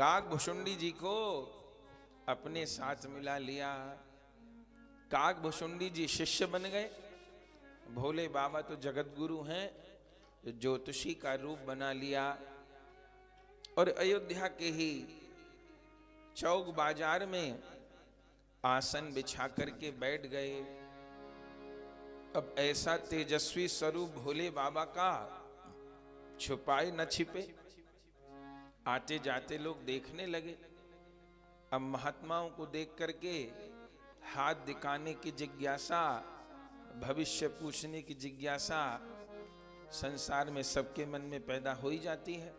काकभुशुंडी जी को अपने साथ मिला लिया। काकभुशुंडी जी शिष्य बन गए। भोले बाबा तो जगत गुरु हैं, ज्योतिषी का रूप बना लिया और अयोध्या के ही चौक बाजार में आसन बिछा करके बैठ गए। अब ऐसा तेजस्वी स्वरूप भोले बाबा का छुपाए न छिपे। आते जाते लोग देखने लगे। अब महात्माओं को देख करके हाथ दिखाने की जिज्ञासा, भविष्य पूछने की जिज्ञासा संसार में सबके मन में पैदा हो ही जाती है।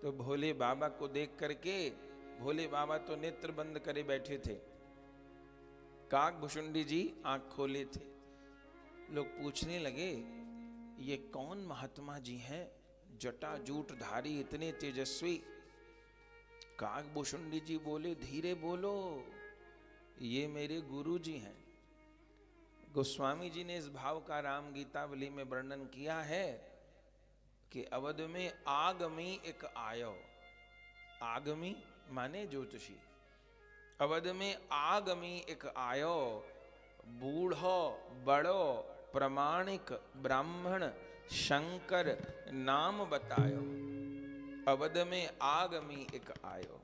तो भोले बाबा को देख करके, भोले बाबा तो नेत्र बंद करे बैठे थे, काकभुशुंडी जी आंख खोले थे। लोग पूछने लगे ये कौन महात्मा जी हैं, जटा जूट धारी, इतने तेजस्वी। काकभुशुंडी जी बोले धीरे बोलो, ये मेरे गुरु जी हैं। गोस्वामी जी ने इस भाव का राम गीतावली में वर्णन किया है कि अवध में आगमी एक आयो। आगमी माने ज्योतिषी। अवध में आगमी एक आयो, बूढ़ो बड़ो प्रमाणिक ब्राह्मण शंकर नाम बतायो। अवध में आगमी एक आयो।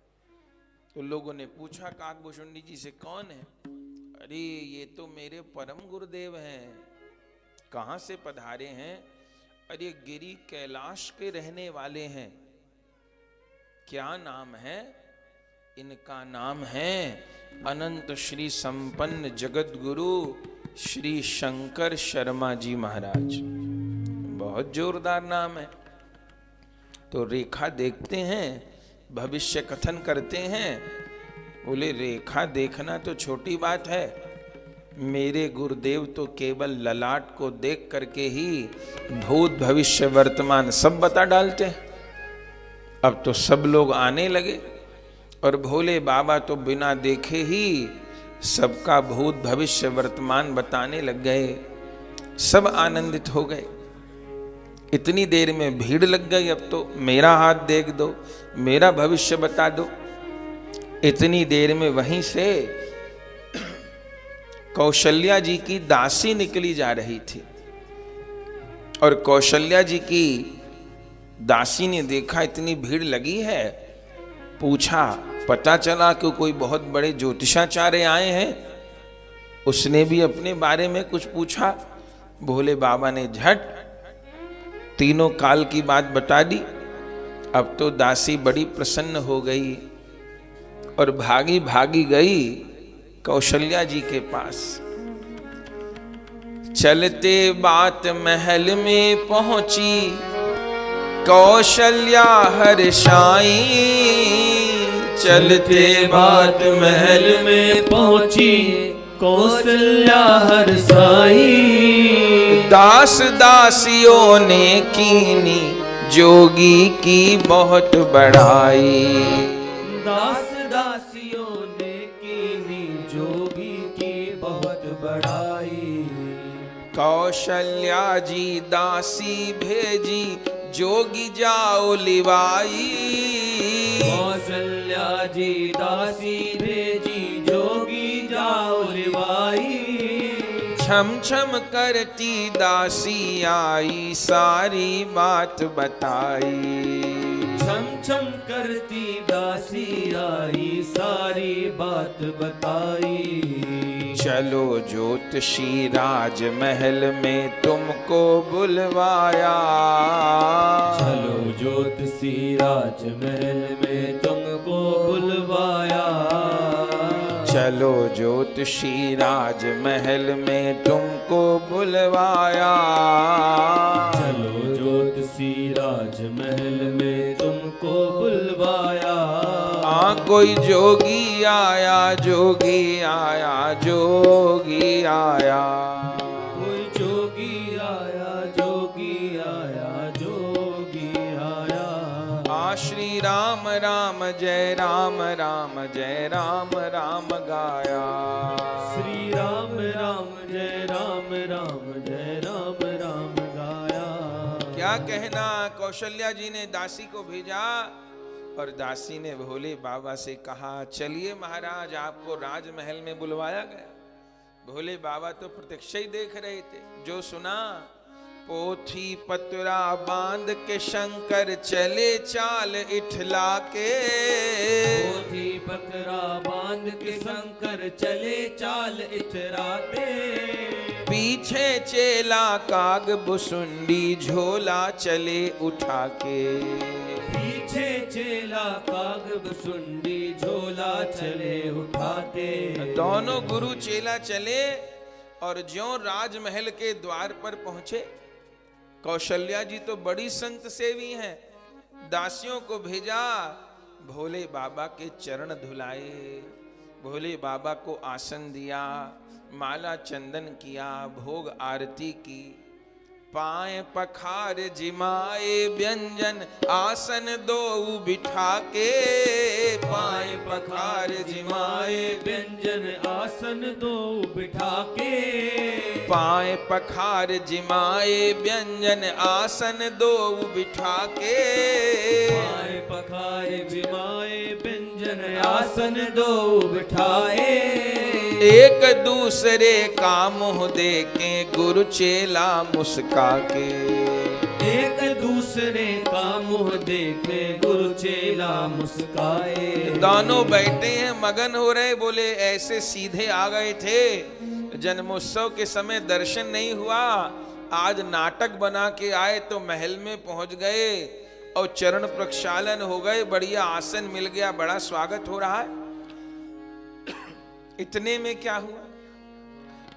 तो लोगों ने पूछा काकभुशुंडी जी से, कौन है? अरे ये तो मेरे परम गुरुदेव हैं। कहां से पधारे हैं? अरे गिरी कैलाश के रहने वाले हैं। क्या नाम है? इनका नाम है अनंत श्री संपन्न जगत गुरु श्री शंकर शर्मा जी महाराज। बहुत जोरदार नाम है। तो रेखा देखते हैं, भविष्य कथन करते हैं। बोले रेखा देखना तो छोटी बात है, मेरे गुरुदेव तो केवल ललाट को देख करके ही भूत भविष्य वर्तमान सब बता डालते हैं। अब तो सब लोग आने लगे और भोले बाबा तो बिना देखे ही सबका भूत भविष्य वर्तमान बताने लग गए। सब आनंदित हो गए। इतनी देर में भीड़ लग गई। अब तो मेरा हाथ देख दो, मेरा भविष्य बता दो। इतनी देर में वहीं से कौशल्या जी की दासी निकली जा रही थी और कौशल्या जी की दासी ने देखा इतनी भीड़ लगी है, पूछा, पता चला कि कोई बहुत बड़े ज्योतिषाचार्य आए हैं। उसने भी अपने बारे में कुछ पूछा। भोले बाबा ने झट तीनों काल की बात बता दी। अब तो दासी बड़ी प्रसन्न हो गई और भागी भागी गई कौशल्या जी के पास। चलते बात महल में पहुंची कौशल्या हर्षाई। चलते बात महल में पहुंची कौशल्या हर्षाई। दास दासियों ने कीनी जोगी की बहुत बड़ाई। दास दासियों ने कीनी जोगी की बहुत बड़ाई। कौशल्या जी दासी भेजी जोगी जाओ लिवाई। कौशल्या जी दासी भेजी जोगी जाओ लिवाई। छम छम करती दासी आई सारी बात बताई। छम छम करती दासी आई सारी बात बताई। चलो ज्योतिषी राजमहल में तुमको बुलवाया। चलो ज्योतिषी राजमहल में तुमको बुलवाया। चलो ज्योतिषी राजमहल में तुमको बुलवाया। चलो ज्योतिषी राजमहल में तुमको बुलवाया। कोई जोगी आया, जोगी आया, जोगी आया। कोई जोगी आया, जोगी आया, जोगी आया। श्री राम राम जय राम राम जय राम राम गाया। श्री राम राम जय राम राम जय राम राम गाया। क्या कहना, कौशल्या जी ने दासी को भेजा और दासी ने भोले बाबा से कहा, चलिए महाराज, आपको राजमहल में बुलवाया गया। भोले बाबा तो प्रत्यक्ष ही देख रहे थे। जो सुना, पोथी पतरा बांध के शंकर चले चाल इठला के। पोथी पतरा बांध के शंकर चले चाल इठराते। पीछे चेला काग बुसुंडी झोला चले उठा के। पीछे चेला काग बुसुंडी झोला चले उठाते। दोनों गुरु चेला चले और ज्यों राजमहल के द्वार पर पहुंचे, कौशल्या जी तो बड़ी संत सेवी हैं, दासियों को भेजा, भोले बाबा के चरण धुलाए, भोले बाबा को आसन दिया, माला चंदन किया, भोग आरती की। पाए पखार जिमाए व्यंजन आसन दो बिठा के। पाए पखार जिमाए व्यंजन आसन दो बिठा के। पाए पखार जिमाए व्यंजन आसन दो बिठा के। पाए पखार जिमाए व्यंजन आसन दो बिठाए। एक दूसरे का मुंह देके गुरु चेला मुस्का के। एक दूसरे का मुंह देखे गुरु चेला मुस्काए। दोनों बैठे हैं, मगन हो रहे। बोले ऐसे सीधे आ गए थे, जन्मोत्सव के समय दर्शन नहीं हुआ, आज नाटक बना के आए तो महल में पहुंच गए और चरण प्रक्षालन हो गए, बढ़िया आसन मिल गया, बड़ा स्वागत हो रहा है। इतने में क्या हुआ?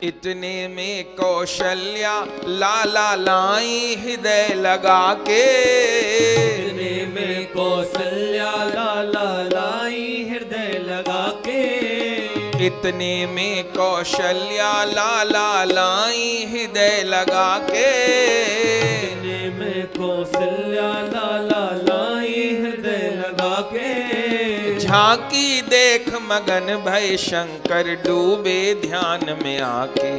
इतने में कौशल्या लाला लाई हृदय लगा के। इतने में कौशल्या लाला लाई हृदय लगा के। इतने में कौशल्या लाला लाई हृदय लगा के। इतने में कौशल्या लाला लाई हृदय लगा के। झांकी देख मगन भय शंकर डूबे ध्यान में आके।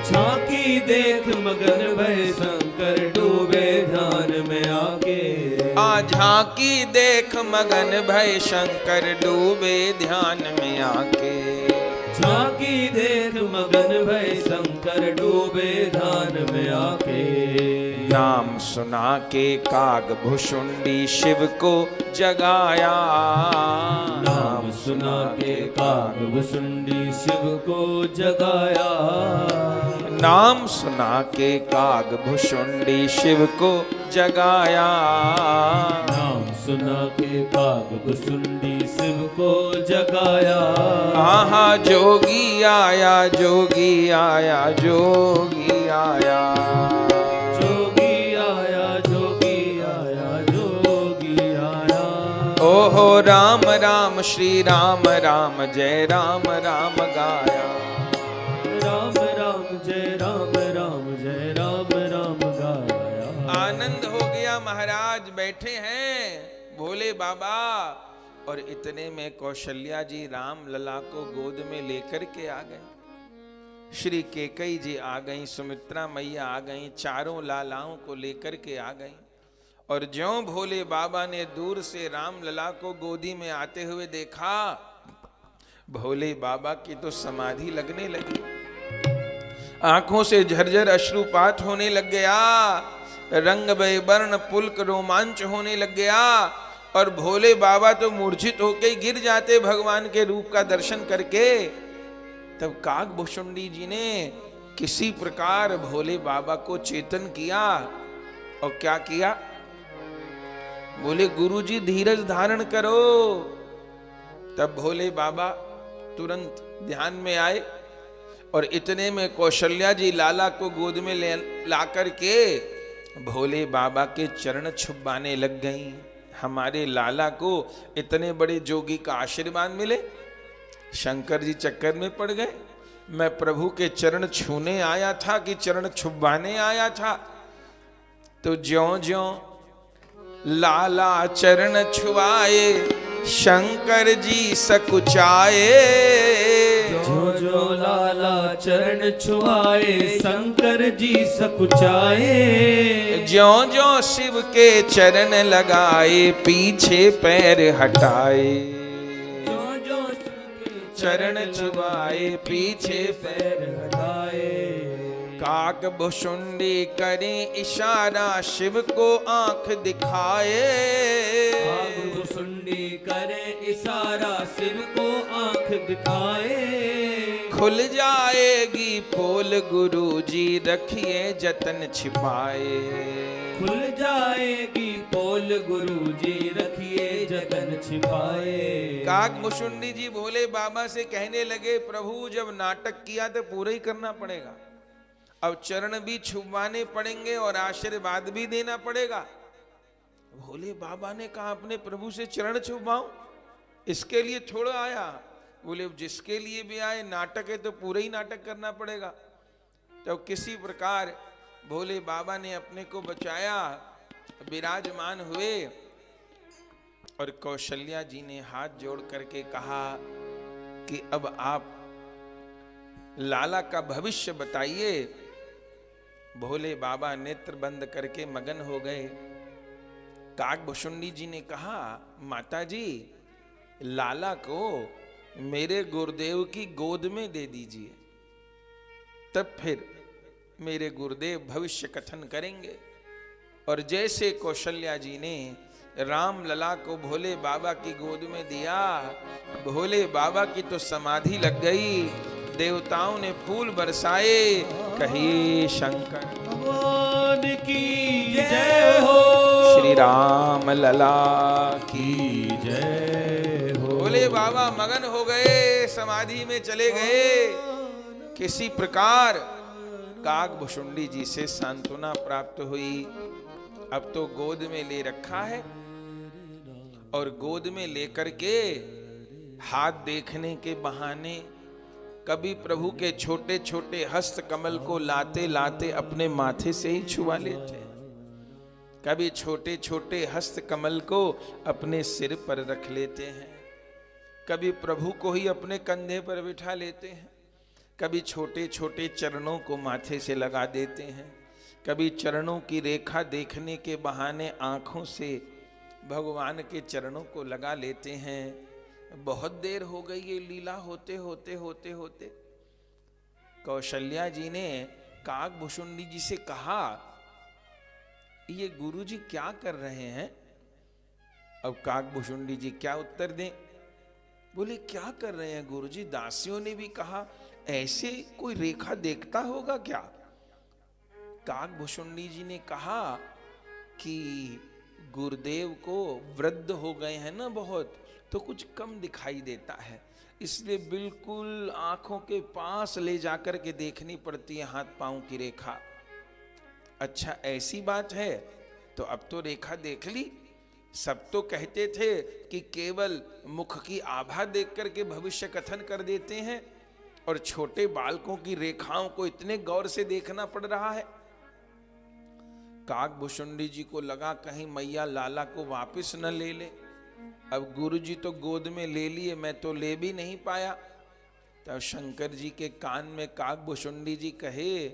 झांकी देख मगन भय शंकर डूबे ध्यान में आके। झांकी देख मगन भय शंकर डूबे ध्यान में आके। झांकी देख मगन भय शंकर डूबे ध्यान में आके। नाम सुना के काग भुषुंडी शिव को जगाया। नाम सुना के काग भुषुंडी शिव को जगाया। नाम सुना के काग भुषुंडी शिव को जगाया। नाम सुना के काग भुषुंडी शिव को जगाया। आहा जोगी आया, जोगी आया, जोगी आया। ओहो राम राम श्री राम राम जय राम राम गाया। राम राम जय राम राम जय राम राम गाया। आनंद हो गया। महाराज बैठे हैं भोले बाबा और इतने में कौशल्या जी राम लला को गोद में लेकर के आ गए। श्री केकई जी आ गई, सुमित्रा मैया आ गई, चारों लालाओं को लेकर के आ गई। और ज्यों भोले बाबा ने दूर से राम लला को गोदी में आते हुए देखा, भोले बाबा की तो समाधि लगने लगी, आंखों से झरझर अश्रुपात होने लग गया, रंग वर्ण पुलक रोमांच होने लग गया। और भोले बाबा तो मूर्छित होकर गिर जाते भगवान के रूप का दर्शन करके। तब काग भुषुंडी जी ने किसी प्रकार भोले बाबा को चेतन किया और क्या किया? बोले गुरुजी धीरज धारण करो। तब भोले बाबा तुरंत ध्यान में आए और इतने में कौशल्या जी लाला को गोद में ला करके भोले बाबा के चरण छुपाने लग गईं। हमारे लाला को इतने बड़े जोगी का आशीर्वाद मिले, शंकर जी चक्कर में पड़ गए। मैं प्रभु के चरण छूने आया था कि चरण छुपाने आया था? तो ज्यों ज्यों लाला चरण छुआए शंकर जी सकुचाए। जो जो लाला चरण छुआए शंकर जी सकुचाए। ज्यों ज्यों शिव के चरण लगाए पीछे पैर हटाए। ज्यों ज्यों शिव के चरण छुआए पीछे पैर हटाए। काक भुशुंडी करें इशारा शिव को आंख दिखाए। काक भुशुंडी करें इशारा शिव को आंख दिखाए। खुल जाएगी पोल गुरुजी रखिए जतन छिपाए। खुल जाएगी पोल गुरुजी रखिए जतन छिपाए। काक भुशुंडी जी भोले बाबा से कहने लगे, प्रभु जब नाटक किया तो पूरा ही करना पड़ेगा, अब चरण भी छुपाने पड़ेंगे और आशीर्वाद भी देना पड़ेगा। भोले बाबा ने कहा, अपने प्रभु से चरण छुपाऊं, इसके लिए थोड़ा आया। बोले जिसके लिए भी आए, नाटक है तो पूरा ही नाटक करना पड़ेगा। तो किसी प्रकार भोले बाबा ने अपने को बचाया, विराजमान हुए और कौशल्या जी ने हाथ जोड़ करके कहा कि अब आप लाला का भविष्य बताइए। भोले बाबा नेत्र बंद करके मगन हो गए। काक भुशुंडी जी ने कहा, माता जी लाला को मेरे गुरुदेव की गोद में दे दीजिए, तब फिर मेरे गुरुदेव भविष्य कथन करेंगे। और जैसे कौशल्या जी ने राम लला को भोले बाबा की गोद में दिया, भोले बाबा की तो समाधि लग गई। देवताओं ने फूल बरसाए, कहिए शंकर भगवान की जय हो, श्री राम लला की जय हो। भोले बाबा मगन हो गए, समाधि में चले गए। किसी प्रकार काक भुशुंडी जी से सांत्वना प्राप्त हुई। अब तो गोद में ले रखा है और गोद में लेकर के हाथ देखने के बहाने कभी प्रभु के छोटे छोटे हस्त कमल को लाते लाते अपने माथे से ही छुआ लेते हैं, कभी छोटे छोटे हस्त कमल को अपने सिर पर रख लेते हैं, कभी प्रभु को ही अपने कंधे पर बिठा लेते हैं, कभी छोटे छोटे चरणों को माथे से लगा देते हैं, कभी चरणों की रेखा देखने के बहाने आंखों से भगवान के चरणों को लगा लेते हैं। बहुत देर हो गई ये लीला होते होते होते होते। कौशल्या जी ने काक भुशुंडी जी से कहा, ये गुरुजी क्या कर रहे हैं? अब काक भुशुंडी जी क्या उत्तर दें? बोले क्या कर रहे हैं गुरुजी? दासियों ने भी कहा, ऐसे कोई रेखा देखता होगा क्या? काक भुशुंडी जी ने कहा कि गुरुदेव को वृद्ध हो गए हैं ना बहुत, तो कुछ कम दिखाई देता है, इसलिए बिल्कुल आंखों के पास ले जाकर के देखनी पड़ती है हाथ पांव की रेखा। अच्छा ऐसी बात है, तो अब तो रेखा देख ली। सब तो कहते थे कि केवल मुख की आभा देख करके भविष्य कथन कर देते हैं, और छोटे बालकों की रेखाओं को इतने गौर से देखना पड़ रहा है। काक भुशुंडी जी को लगा कहीं मैया लाला को वापस न ले ले। अब गुरुजी तो गोद में ले लिए, मैं तो ले भी नहीं पाया। तब शंकर जी के कान में काक भुशुंडी जी कहे,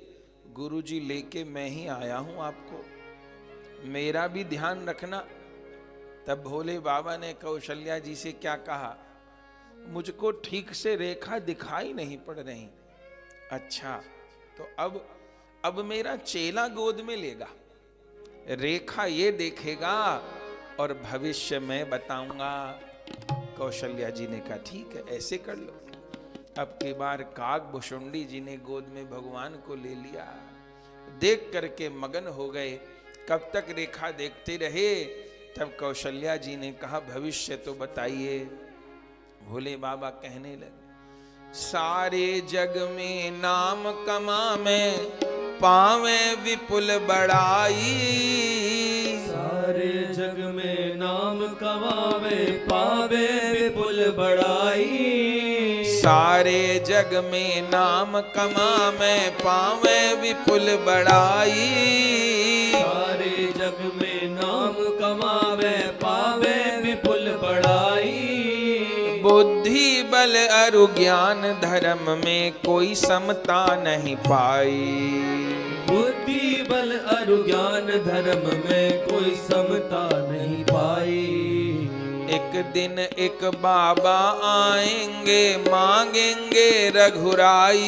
गुरुजी लेके मैं ही आया हूं आपको, मेरा भी ध्यान रखना। तब भोले बाबा ने कौशल्या जी से क्या कहा, मुझको ठीक से रेखा दिखाई नहीं पड़ रही। अच्छा तो अब मेरा चेला गोद में लेगा, रेखा ये देखेगा और भविष्य में बताऊंगा। कौशल्या जी ने कहा ठीक है ऐसे कर लो। अब की बार काक भुशुंडी जी ने गोद में भगवान को ले लिया, देख करके मगन हो गए। कब तक रेखा देखते रहे। तब कौशल्या जी ने कहा भविष्य तो बताइए। भोले बाबा कहने लगे, सारे जग में नाम कमावे पावे विपुल बड़ाई। सारे जग में नाम कमावे पावे विपुल बड़ाई। सारे जग में नाम कमावे पावे विपुल बड़ाई। सारे जग में नाम कमावे पावे विपुल बड़ाई। बुद्धि बल अरु ज्ञान धर्म में कोई समता नहीं पाई। बुद्धि बल अरु ज्ञान धर्म में कोई समता नहीं पाई। एक दिन एक बाबा आएंगे मांगेंगे रघुराई।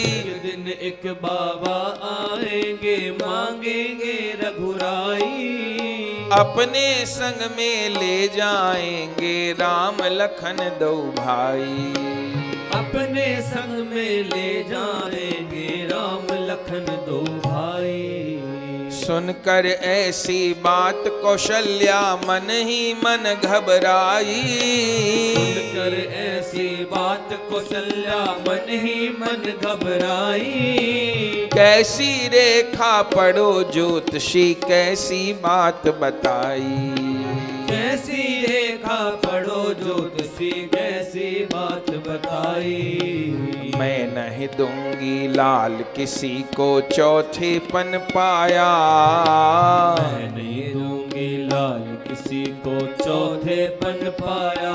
एक दिन एक बाबा आएंगे मांगेंगे रघुराई। अपने संग में ले जाएंगे राम लखन दो भाई। अपने संग में ले जाएंगे राम लखन दो भाई। सुनकर ऐसी बात कौशल्या मन ही मन घबराई। सुनकर ऐसी बात कौशल्या मन ही मन घबराई। कैसी रेखा पढ़ो ज्योतिषी कैसी बात बताई। कैसी रेखा पढ़ो ज्योतिषी कैसी बात बताई। मैं नहीं दूंगी लाल किसी को चौथेपन पाया। मैं नहीं दूंगी लाल किसी को चौथेपन पाया।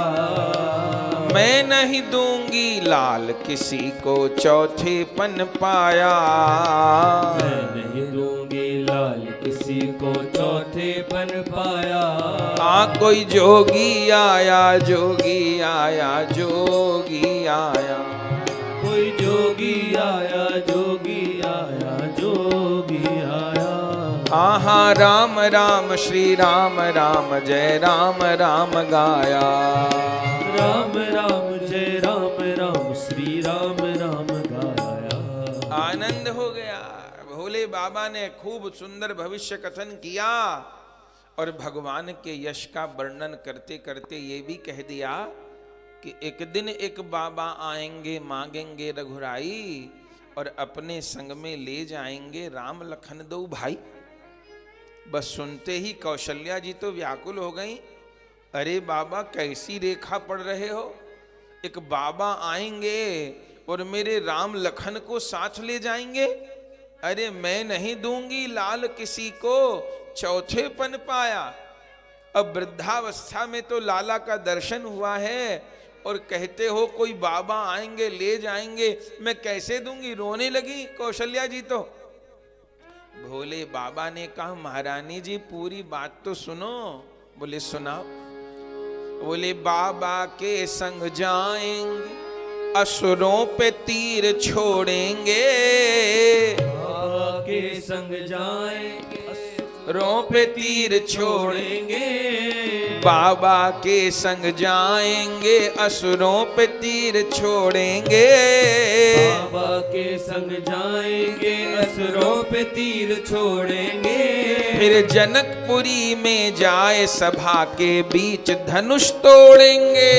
मैं नहीं दूंगी लाल किसी को चौथेपन पाया। मैं नहीं दूंगी लाल किसी को चौथेपन पाया। हाँ कोई जोगी आया जोगी आया जोगी आया। कोई जोगी आया जोगी आया जोगी आया। हाँ हाँ राम राम श्री राम राम जय राम राम गाया। राम राम जय राम राम श्री राम राम गाया। आनंद हो गया। भोले बाबा ने खूब सुंदर भविष्य कथन किया और भगवान के यश का वर्णन करते करते ये भी कह दिया कि एक दिन एक बाबा आएंगे मांगेंगे रघुराई और अपने संग में ले जाएंगे राम लखन दो भाई। बस सुनते ही कौशल्या जी तो व्याकुल हो गई। अरे बाबा कैसी रेखा पढ़ रहे हो। एक बाबा आएंगे और मेरे राम लखन को साथ ले जाएंगे। अरे मैं नहीं दूंगी लाल किसी को चौथेपन पाया। अब वृद्धावस्था में तो लाला का दर्शन हुआ है और कहते हो कोई बाबा आएंगे ले जाएंगे, मैं कैसे दूंगी। रोने लगी कौशल्या जी तो। भोले बाबा ने कहा महारानी जी पूरी बात तो सुनो। बोले सुनाओ। बोले बाबा के संग जाएंगे असुरों पे तीर छोड़ेंगे। बाबा के संग जाएंगे असुरों पे तीर छोड़ेंगे। बाबा के संग जाएंगे असुरों पे तीर छोड़ेंगे। बाबा के संग जाएंगे असुरों पे तीर छोड़ेंगे। फिर जनकपुरी में जाए सभा के बीच धनुष तोड़ेंगे।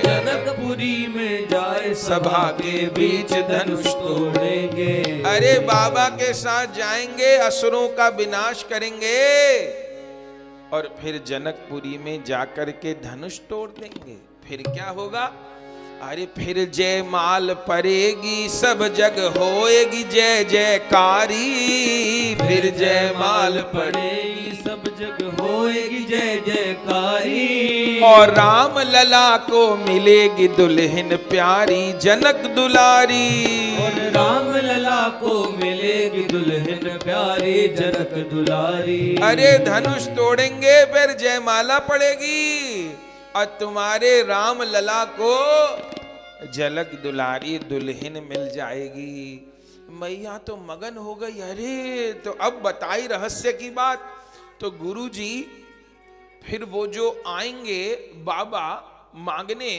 जनकपुरी में जाए सभा के बीच धनुष तोड़ेंगे। अरे बाबा के साथ जाएंगे असुरों का विनाश करेंगे और फिर जनकपुरी में जाकर के धनुष तोड़ देंगे। फिर क्या होगा। अरे फिर जय माल पड़ेगी सब जग होएगी जय जयकारी। फिर जय माल पड़ेगी सब जग होएगी जय जयकारी। और राम लला को मिलेगी दुल्हन प्यारी जनक दुलारी। और राम लला को मिलेगी दुल्हन प्यारी जनक दुलारी। अरे धनुष तोड़ेंगे फिर जयमाला पड़ेगी और तुम्हारे राम लला को झलक दुलारी दुल्हन मिल जाएगी। मैया तो मगन हो गई। अरे तो अब बताई रहस्य की बात। तो गुरुजी फिर वो जो आएंगे बाबा मांगने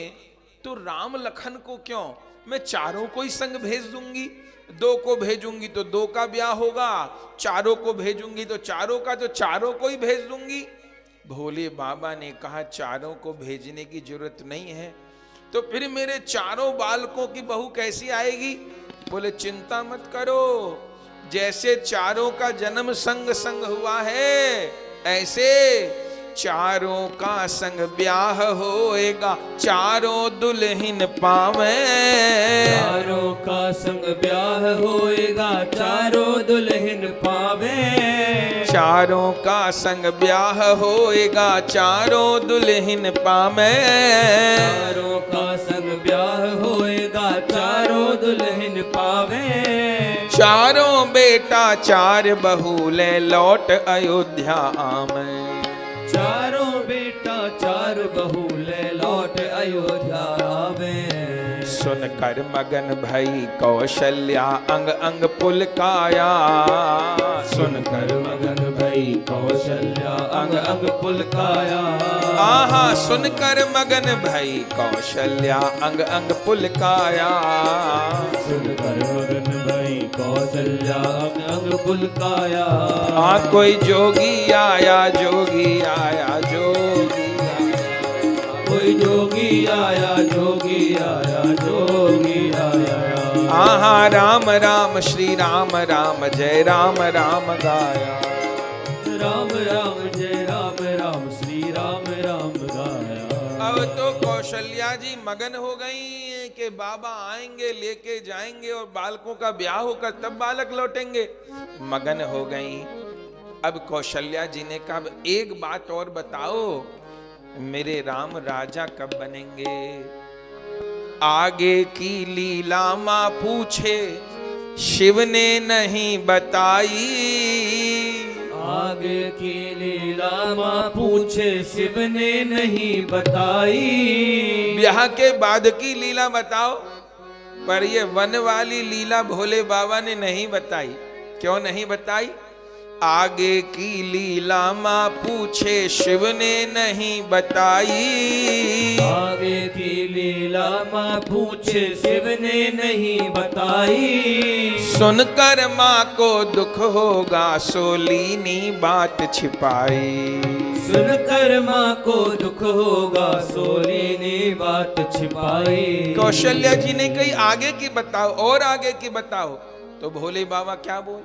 तो राम लखन को क्यों, मैं चारों को ही संग भेज दूंगी। दो को भेजूंगी तो दो का ब्याह होगा, चारों को भेजूंगी तो चारों का, तो चारों को ही भेज दूंगी। भोले बाबा ने कहा चारों को भेजने की जरूरत नहीं है, तो फिर मेरे चारों बालकों की बहू कैसी आएगी। बोले चिंता मत करो, जैसे चारों का जन्म संग संग हुआ है ऐसे चारों का संग ब्याह होएगा, चारों दुल्हन पावे। चारों का संग ब्याह होएगा, चारों दुल्हन पावे। चारों का संग ब्याह होएगा, चारों दुल्हन पामे। चारों का संग ब्याह होएगा, चारों दुल्हन पावे। चारों बेटा चार बहू ले लौट अयोध्या आमे। चारों बेटा चार बहू ले लौट अयोध्या आवे। सुनकर मगन भई कौशल्या अंग अंग पुलकाया। सुनकर मगन भई कौशल्या अंग अंग पुलकाया। आहा सुनकर मगन भई कौशल्या अंग अंग पुलकाया। सुनकर मगन भई कौशल्या अंग अंग पुलकाया। कोई जोगी आया, जोगी आया, जोगी आया। कोई जोगी आया, जोगी आया, जोगी आया। आहा राम राम श्री राम राम जय राम राम गाया। राम राम जय राम राम श्री राम राम गाया। अब तो कौशल्या जी मगन हो गई कि बाबा आएंगे लेके जाएंगे और बालकों का ब्याह होकर तब बालक लौटेंगे। मगन हो गई। अब कौशल्या जी ने कहा एक बात और बताओ, मेरे राम राजा कब बनेंगे? आगे की लीला मां पूछे, शिव ने नहीं बताई। आगे की लीला मां पूछे, शिव ने नहीं बताई। ब्याह के बाद की लीला बताओ। पर ये वन वाली लीला भोले बाबा ने नहीं बताई। क्यों नहीं बताई? आगे की लीला मां पूछे, शिव ने नहीं बताई। आगे की लीला मां पूछे, शिव ने नहीं बताई। सुनकर मां को दुख होगा, सोलीनी बात छिपाई। सुनकर मां को दुख होगा, सोली ने बात छिपाई। कौशल्या जी ने कही आगे की बताओ, और आगे की बताओ। तो भोले बाबा क्या बोल,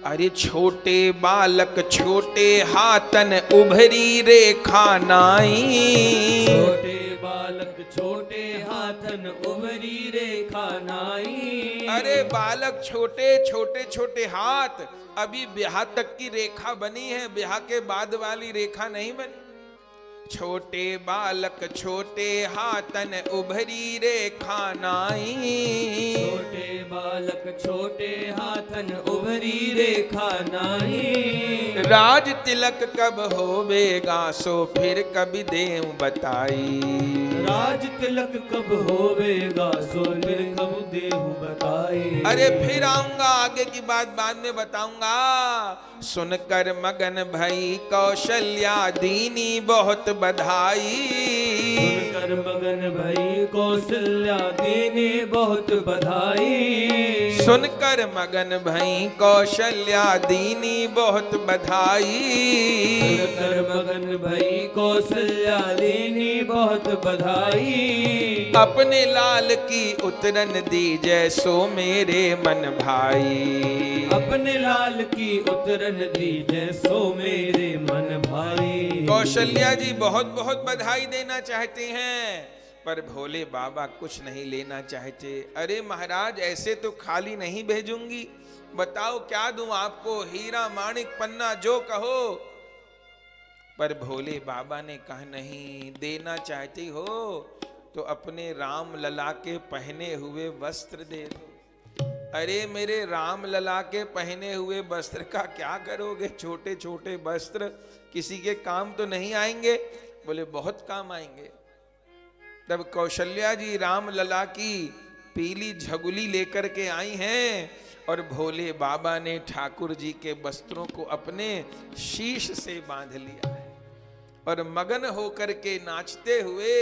अरे छोटे बालक छोटे हाथन उभरी रेखा नाई। छोटे बालक छोटे हाथन उभरी रेखा नाई। अरे बालक छोटे छोटे छोटे हाथ, अभी ब्याह तक की रेखा बनी है, ब्याह के बाद वाली रेखा नहीं बनी। छोटे बालक छोटे हाथन उभरी रेखा नाई। छोटे बालक छोटे हाथन उभरी रेखा नाई। राज तिलक कब होवेगा, सो फिर कभी देव बताई। राज तिलक कब होवेगा, सो फिर कब देव बताई। अरे फिर आऊंगा, आगे की बात बाद में बताऊंगा। सुनकर मगन भई कौशल्या दीनी बहुत बधाई। सुनकर मगन भई कौशल्या दीनी बहुत बधाई। सुनकर मगन भई कौशल्या दीनी बहुत बधाई। सुनकर मगन भई कौशल्या दीनी बहुत बधाई। अपने लाल की उतरन दी जैसो मेरे मन भाई। अपने लाल की उतरन दी जैसो मेरे मन भाई। कौशल्या जी बहुत बहुत बधाई देना चाहते हैं, पर भोले बाबा कुछ नहीं लेना चाहते। अरे महाराज ऐसे तो खाली नहीं भेजूंगी, बताओ क्या दूं आपको, हीरा माणिक पन्ना जो कहो। पर भोले बाबा ने कहा नहीं, देना चाहती हो तो अपने राम लला के पहने हुए वस्त्र दे दो। अरे मेरे राम लला के पहने हुए वस्त्र का क्या करोगे? छोटे छोटे वस्त्र किसी के काम तो नहीं आएंगे। बोले बहुत काम आएंगे। तब कौशल्या जी राम लला की पीली झगुली लेकर के आई हैं और भोले बाबा ने ठाकुर जी के वस्त्रों को अपने शीश से बांध लिया है और मगन होकर के नाचते हुए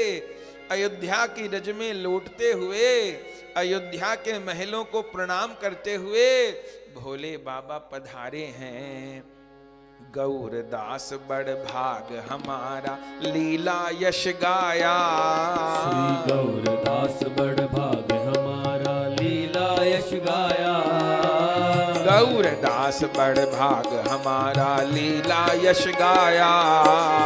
अयोध्या की रज में लौटते हुए, अयोध्या के महलों को प्रणाम करते हुए भोले बाबा पधारे हैं। गौरदास बड़ भाग हमारा लीला यश गाया। श्री गौरदास बड़ भाग हमारा लीला यश गाया। गौरदास बड़ भाग हमारा लीला यश गाया।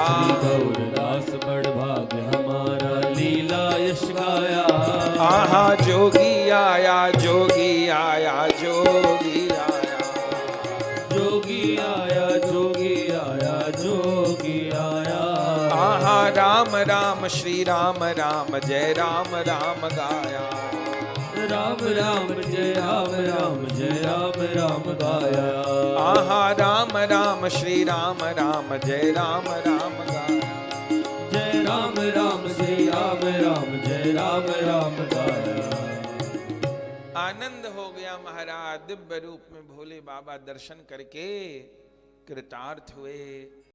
श्री गौरदास बड़ भाग हमारा लीला यश गाया। आहा जोगी आया, जोगी आया, जोगी आया, जोगी आया, जोगी राम श्री राम राम जय राम राम गाया। राम राम जय राम राम जय राम राम गाया। आहा राम राम श्री राम राम जय राम राम गाया। जय राम राम श्री राम राम जय राम राम गाया। आनंद हो गया महाराज, दिव्य रूप में भोले बाबा दर्शन करके कृतार्थ हुए।